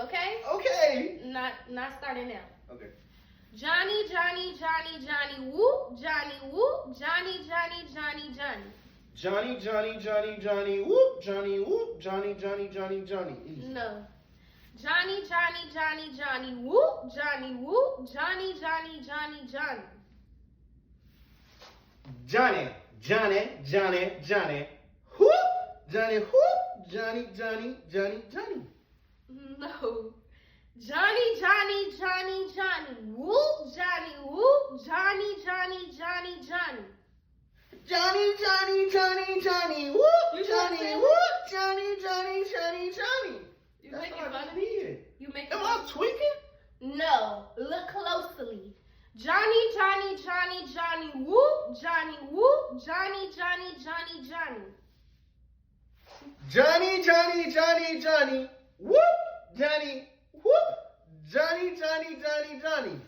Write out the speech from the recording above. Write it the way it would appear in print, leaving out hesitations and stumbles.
okay? Okay. Not starting now. Okay. Johnny, Johnny, Johnny, Johnny, whoop, Johnny, whoop, Johnny, Johnny, Johnny, Johnny. Johnny, Johnny, Johnny, Johnny, whoop, Johnny, whoop, Johnny, Johnny, Johnny, Johnny. Easy. No. Johnny, Johnny, Johnny, Johnny, whoop, Johnny, whoop, Johnny, Johnny, Johnny, Johnny. Johnny, Johnny, Johnny, Johnny, whoop, Johnny, whoop, Johnny, Johnny, Johnny, Johnny. No. Johnny, Johnny, Johnny, Johnny, whoop, Johnny, whoop, Johnny, Johnny, Johnny, Johnny. Johnny, Johnny, Johnny, Johnny, whoop, Johnny, whoop, Johnny, Johnny, Johnny, Johnny. You That's making all I fun just of me? did. You making Am fun I of me? tweaking? No. Look closely. Johnny, Johnny, Johnny, Johnny, whoop, Johnny, whoop, Johnny, Johnny, Johnny, Johnny. Johnny, Johnny, Johnny, Johnny, whoop, Johnny, whoop, Johnny, Johnny, Johnny, Johnny.